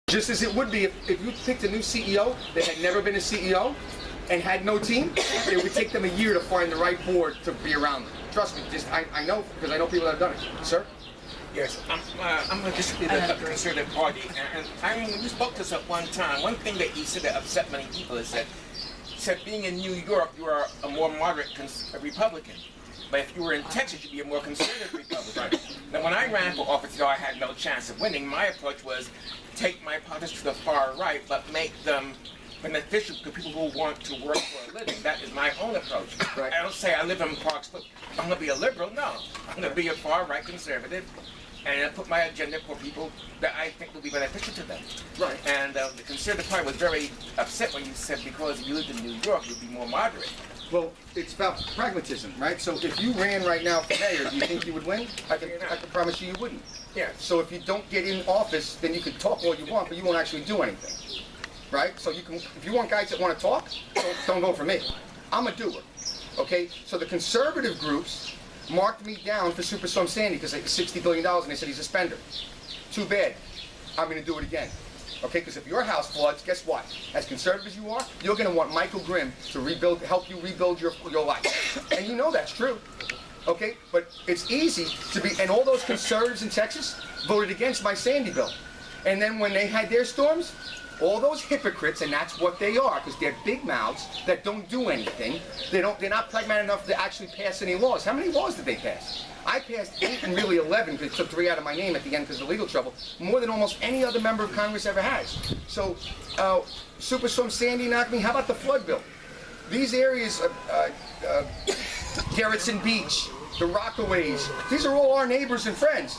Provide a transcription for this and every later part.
Just as it would be if you picked a new CEO that had never been a CEO and had no team, it would take them a year to find the right board to be around them. Trust me, I know, because I know people that have done it. Sir? Yes, I'm a distributor of the Conservative Party, and I mean, when you spoke to us at one time, one thing that you said that upset many people is that being in New York, you are a more moderate Republican. But if you were in Texas, you'd be a more conservative Republican. Right. Now, when I ran for office, though I had no chance of winning, my approach was take my politics to the far right, but make them beneficial to people who want to work for a living. That is my own approach. Right. I don't say I live in Parks, but I'm going to be a liberal. No, I'm going to be a far right conservative, and I put my agenda for people that I think will be beneficial to them. Right. And the Conservative Party was very upset when you said because you lived in New York, you'd be more moderate. Well, it's about pragmatism, right? So if you ran right now for mayor, do you think you would win? I can promise you wouldn't. Yeah. So if you don't get in office, then you can talk all you want, but you won't actually do anything, right? So you can, if you want guys that want to talk, don't vote for me. I'm a doer, okay? So the conservative groups marked me down for Superstorm Sandy because they $60 billion and they said he's a spender. Too bad. I'm going to do it again. Okay, because if your house floods, guess what? As conservative as you are, you're going to want Michael Grimm to help you rebuild your life. And you know that's true. Okay, but it's easy to be, and all those conservatives in Texas voted against my Sandy bill. And then when they had their storms, all those hypocrites, and that's what they are, because they're big mouths that don't do anything. They're not pragmatic enough to actually pass any laws. How many laws did they pass? I passed 8 and really 11 because it took 3 out of my name at the end because of legal trouble, more than almost any other member of Congress ever has. So, Superstorm Sandy knocked me. How about the flood bill? These areas, Gerritsen Beach, the Rockaways, these are all our neighbors and friends.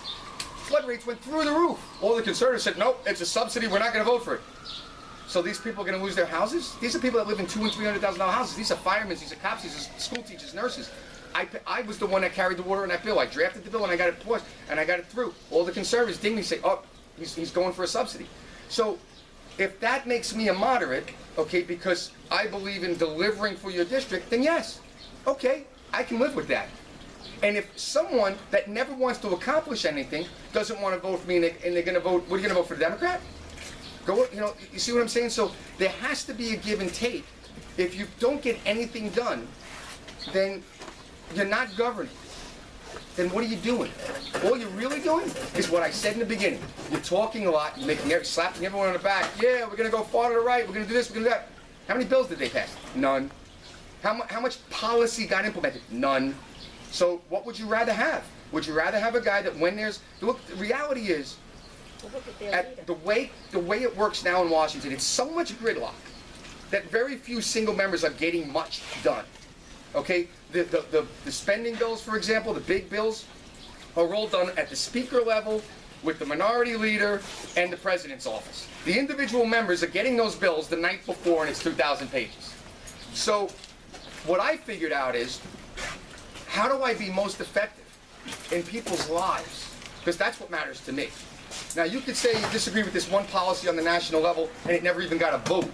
Flood rates went through the roof. All the conservatives said, nope, it's a subsidy, we're not going to vote for it. So these people are going to lose their houses? These are people that live in $200,000 and $300,000 houses. These are firemen, these are cops, these are school teachers, nurses. I was the one that carried the water in that bill. I drafted the bill and I got it passed and I got it through. All the conservatives ding me, say, oh, he's going for a subsidy. So if that makes me a moderate, okay, because I believe in delivering for your district, then yes, okay, I can live with that. And if someone that never wants to accomplish anything doesn't want to vote for me and they're going to vote, what are you going to vote for, the Democrat? Go, you know, you see what I'm saying? So there has to be a give and take. If you don't get anything done, then you're not governing. Then what are you doing? All you're really doing is what I said in the beginning. You're talking a lot, you're slapping everyone on the back. Yeah, we're going to go far to the right, we're going to do this, we're going to do that. How many bills did they pass? None. How much policy got implemented? None. So what would you rather have? Would you rather have a guy that when there's, look, the reality is, at the way it works now in Washington, it's so much gridlock that very few single members are getting much done. Okay, the spending bills, for example, the big bills, are all done at the speaker level with the minority leader and the president's office. The individual members are getting those bills the night before and it's 2,000 pages. So what I figured out is, how do I be most effective in people's lives? Because that's what matters to me. Now you could say you disagree with this one policy on the national level and it never even got a vote.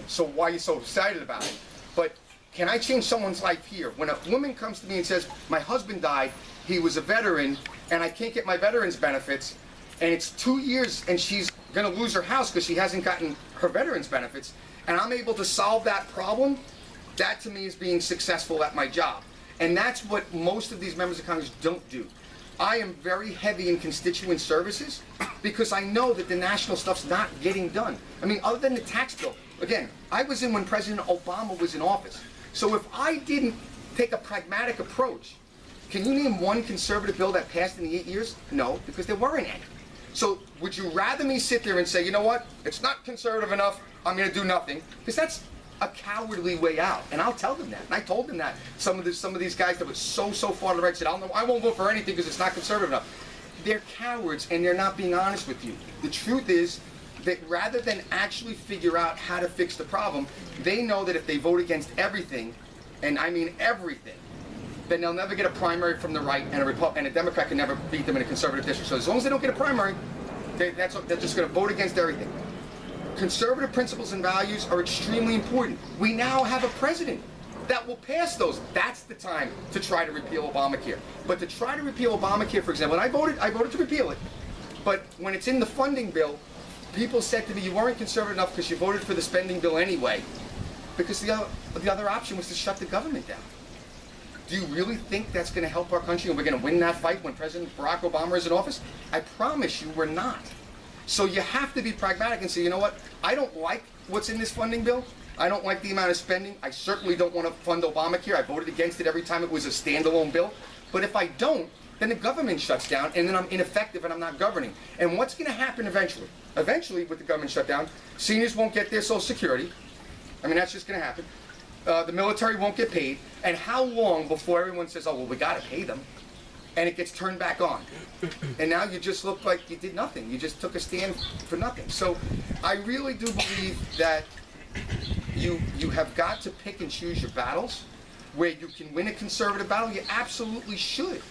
So why are you so excited about it? But can I change someone's life here? When a woman comes to me and says, my husband died, he was a veteran, and I can't get my veterans benefits, and it's 2 years and she's gonna lose her house because she hasn't gotten her veterans benefits, and I'm able to solve that problem, that to me is being successful at my job. And that's what most of these members of Congress don't do. I am very heavy in constituent services because I know that the national stuff's not getting done. I mean, other than the tax bill, again, I was in when President Obama was in office. So if I didn't take a pragmatic approach, can you name one conservative bill that passed in the 8 years? No, because there weren't any. So would you rather me sit there and say, you know what, it's not conservative enough, I'm going to do nothing? Because that's a cowardly way out, and I'll tell them that. And I told them that. Some of these guys that were so far to the right said, I won't vote for anything because it's not conservative enough. They're cowards, and they're not being honest with you. The truth is that rather than actually figure out how to fix the problem, they know that if they vote against everything, and I mean everything, then they'll never get a primary from the right, and a Democrat can never beat them in a conservative district. So as long as they don't get a primary, they're just going to vote against everything. Conservative principles and values are extremely important. We now have a president that will pass those. That's the time to try to repeal Obamacare. But to try to repeal Obamacare, for example, and I voted to repeal it, but when it's in the funding bill, people said to me, you weren't conservative enough because you voted for the spending bill anyway, because the other option was to shut the government down. Do you really think that's going to help our country and we're going to win that fight when President Barack Obama is in office? I promise you we're not. So you have to be pragmatic and say, you know what, I don't like what's in this funding bill. I don't like the amount of spending. I certainly don't want to fund Obamacare. I voted against it every time it was a standalone bill. But if I don't, then the government shuts down and then I'm ineffective and I'm not governing. And what's going to happen eventually? Eventually, with the government shutdown, seniors won't get their Social Security. I mean, that's just going to happen. The military won't get paid. And how long before everyone says, oh, well, we got to pay them, and it gets turned back on? And now you just look like you did nothing. You just took a stand for nothing. So I really do believe that you have got to pick and choose your battles. Where you can win a conservative battle, you absolutely should.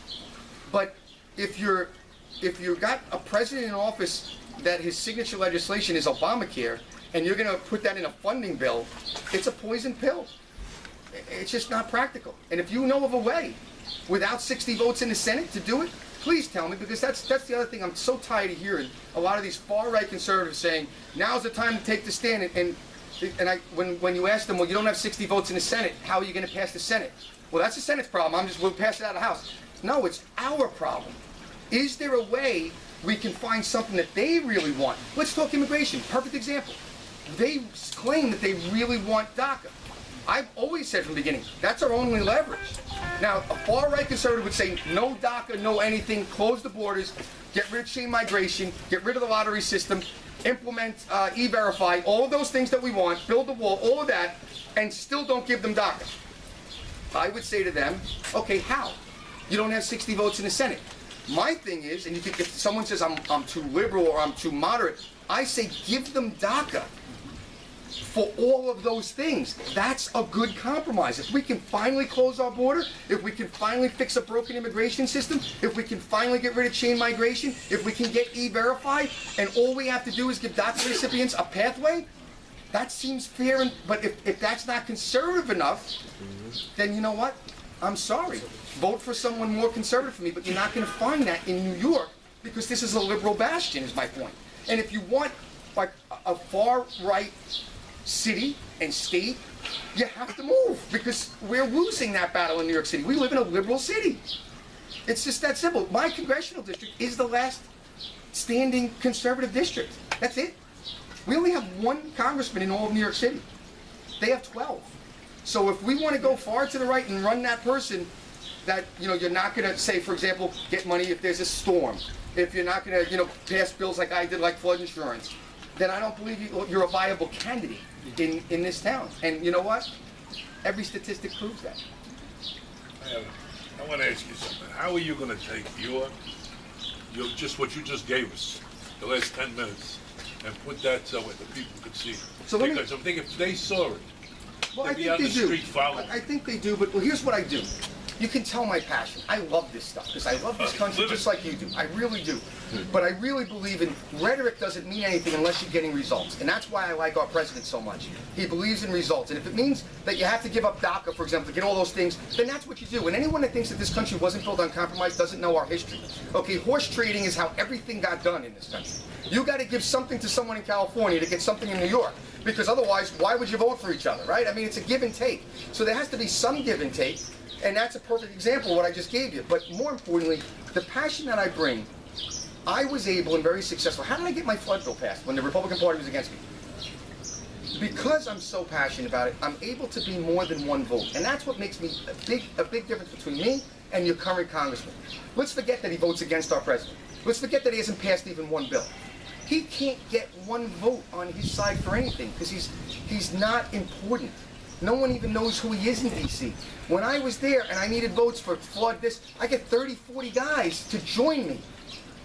But if you've got a president in office that his signature legislation is Obamacare, and you're going to put that in a funding bill, it's a poison pill. It's just not practical. And if you know of a way, without 60 votes in the Senate to do it, please tell me, because that's the other thing I'm so tired of hearing. A lot of these far-right conservatives saying, now's the time to take the stand. And when you ask them, well, you don't have 60 votes in the Senate, how are you going to pass the Senate? Well, that's the Senate's problem. We'll pass it out of the House. No, it's our problem. Is there a way we can find something that they really want? Let's talk immigration. Perfect example. They claim that they really want DACA. I've always said from the beginning, that's our only leverage. Now, a far-right conservative would say, no DACA, no anything, close the borders, get rid of chain migration, get rid of the lottery system, implement E-Verify, all of those things that we want, build the wall, all of that, and still don't give them DACA. I would say to them, okay, how? You don't have 60 votes in the Senate. My thing is, and you think if someone says I'm too liberal or I'm too moderate, I say give them DACA for all of those things. That's a good compromise. If we can finally close our border, if we can finally fix a broken immigration system, if we can finally get rid of chain migration, if we can get E-Verify, and all we have to do is give DACA recipients a pathway, that seems fair. But if that's not conservative enough, then you know what? I'm sorry. Vote for someone more conservative for me, but you're not going to find that in New York because this is a liberal bastion, is my point. And if you want like a far-right city and state, you have to move because we're losing that battle in New York City. We live in a liberal city. It's just that simple. My congressional district is the last standing conservative district. That's it. We only have one congressman in all of New York City. They have 12. So if we want to go far to the right and run that person, that you're not going to say, for example, get money if there's a storm. If you're not going to pass bills like I did, like flood insurance, then I don't believe you're a viable candidate in this town. And you know what? Every statistic proves that. I want to ask you something. How are you going to take your just what you just gave us, the last 10 minutes, and put that so that the people could see? So because I think if they saw it, well, they'd be on the street following. I think they do, but here's what I do. You can tell my passion. I love this stuff because I love this country just like you do. I really do. But I really believe in rhetoric doesn't mean anything unless you're getting results. And that's why I like our president so much. He believes in results. And if it means that you have to give up DACA, for example, to get all those things, then that's what you do. And anyone that thinks that this country wasn't built on compromise doesn't know our history. Okay, horse trading is how everything got done in this country. You got to give something to someone in California to get something in New York. Because otherwise, why would you vote for each other, right? I mean, it's a give and take. So there has to be some give and take. And that's a perfect example of what I just gave you. But more importantly, the passion that I bring, I was able and very successful. How did I get my flood bill passed when the Republican Party was against me? Because I'm so passionate about it, I'm able to be more than one vote. And that's what makes me a big difference between me and your current congressman. Let's forget that he votes against our president. Let's forget that he hasn't passed even one bill. He can't get one vote on his side for anything because he's not important. No one even knows who he is in D.C. When I was there and I needed votes for flood this, I get 30, 40 guys to join me.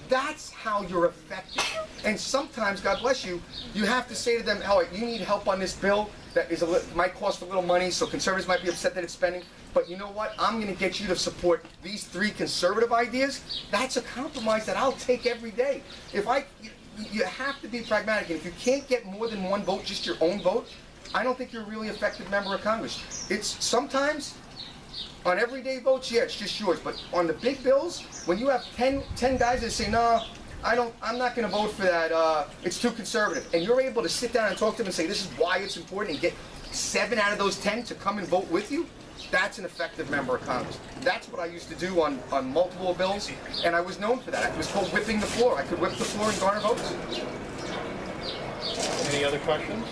That's how you're effective. And sometimes, God bless you, you have to say to them, oh, you need help on this bill that might cost a little money, so conservatives might be upset that it's spending. But you know what? I'm going to get you to support these 3 conservative ideas. That's a compromise that I'll take every day. You have to be pragmatic. And if you can't get more than one vote, just your own vote, I don't think you're a really effective member of Congress. It's sometimes, on everyday votes, yeah, it's just yours. But on the big bills, when you have 10 guys that say, no, I'm not going to vote for that. It's too conservative. And you're able to sit down and talk to them and say, this is why it's important, and get 7 out of those 10 to come and vote with you. That's an effective member of Congress. That's what I used to do on multiple bills, and I was known for that. It was called whipping the floor. I could whip the floor and garner votes. Any other questions?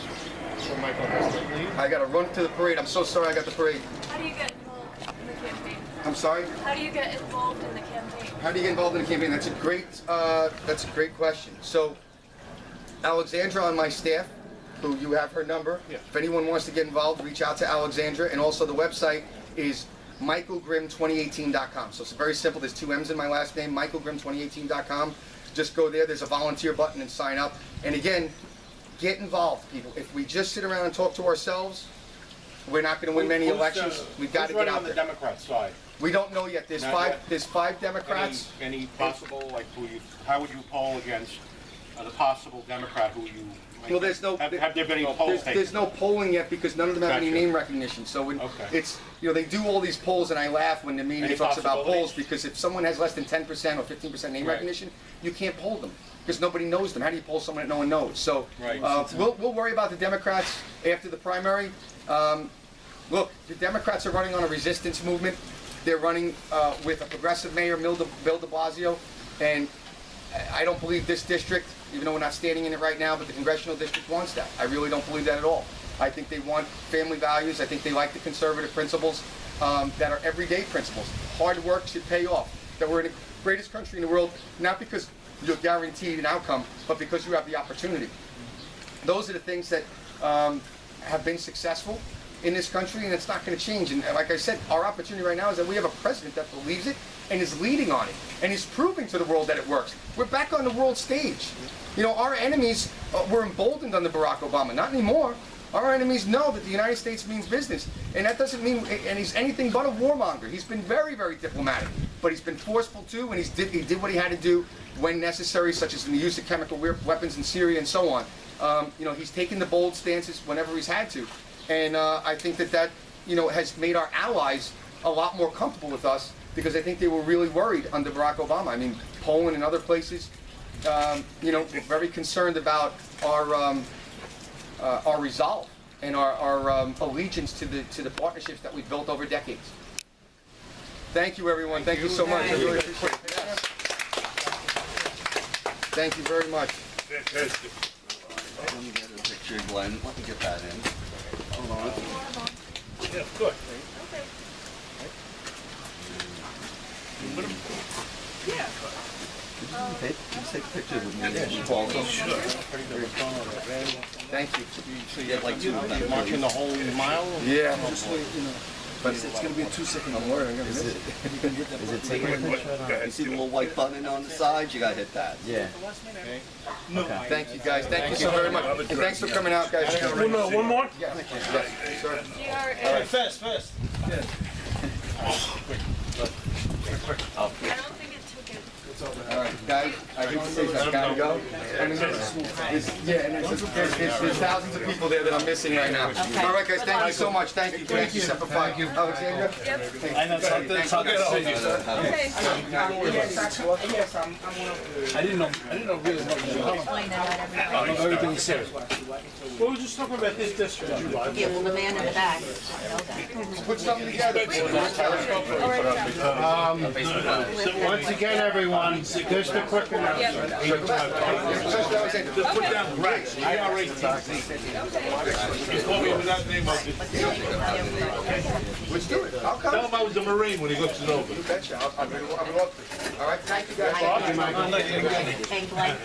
For Michael President. I got to run to the parade. I'm so sorry I got the parade. How do you get involved in the campaign? I'm sorry? How do you get involved in the campaign? How do you get involved in the campaign? That's a great question. So, Alexandra on my staff, who you have her number. Yeah. If anyone wants to get involved, reach out to Alexandra. And also the website is michaelgrimm2018.com. So it's very simple. There's 2 M's in my last name, michaelgrimm2018.com. Just go there. There's a volunteer button and sign up. And again, get involved, people. If we just sit around and talk to ourselves, we're not going to win many elections. We've got to get out on the there. Democrat side? We don't know yet. There's Not five. yet. There's 5 Democrats. Any possible, like, how would you poll against the possible Democrat who you? Well, there's no. Have there been any polls taken? There's no polling yet because none of them have any Gotcha. name recognition. So when Okay. it's, they do all these polls, and I laugh when the media Any talks about possibilities? polls, because if someone has less than 10% or 15% name Right. recognition, you can't poll them because nobody knows them. How do you poll someone that no one knows? So Right. we'll worry about the Democrats after the primary. Look, the Democrats are running on a resistance movement. They're running with a progressive mayor, Bill de Blasio, and I don't believe this district, even though we're not standing in it right now, but the congressional district wants that. I really don't believe that at all. I think they want family values. I think they like the conservative principles that are everyday principles. Hard work should pay off. That we're in the greatest country in the world, not because you're guaranteed an outcome, but because you have the opportunity. Those are the things that have been successful in this country, and it's not going to change. And like I said, our opportunity right now is that we have a president that believes it and is leading on it and is proving to the world that it works. We're back on the world stage. Our enemies were emboldened under Barack Obama. Not anymore. Our enemies know that the United States means business, and that doesn't mean, and he's anything but a warmonger. He's been very, very diplomatic, but he's been forceful too, and he did what he had to do when necessary, such as in the use of chemical weapons in Syria and so on. He's taken the bold stances whenever he's had to. And I think that has made our allies a lot more comfortable with us, because I think they were really worried under Barack Obama. I mean, Poland and other places, were very concerned about our resolve and our allegiance to the partnerships that we've built over decades. Thank you, everyone. Thank you so much. I really appreciate it. Yes. Thank you very much. Fantastic. Let me get a picture, Glenn. Let me get that in. Hold on. Yeah, good. Okay. Hey, can you take a picture with me? Also? Sure. Thank you. So you get like 2 of them. Marching the whole mile? Yeah. But it's going to be a 2-second. I'm worried. I'm gonna miss it. Is it taking a picture? Go ahead. You see the little white button on the side? You got to hit that. Yeah. Thank you, guys. Thank you so very much. And thanks for coming out, guys. One more? Yes, yes, sir. GRA. First. I don't think it took it. All right, guys, I hate to say this, I gotta go. I mean, there's thousands of people there that I'm missing right now. All right, guys, thank you so much. Thank you. Thank you, Semper Fi. Alexandra? Yep. I know something. Okay. I didn't know really what you were Explain that about everything. everything you said. Well, we're just talking about this district. Yeah, well, the man in the back. I know that. Put something together. Once again, everyone, just a quick announcement. Alexandra. Put down Grace. GRATZ. You call me with that name, Let's do it. I'll tell come. him I was a Marine when he looks it over. Betcha. I'll be up to it. All right, thank you, guys. And Glenn.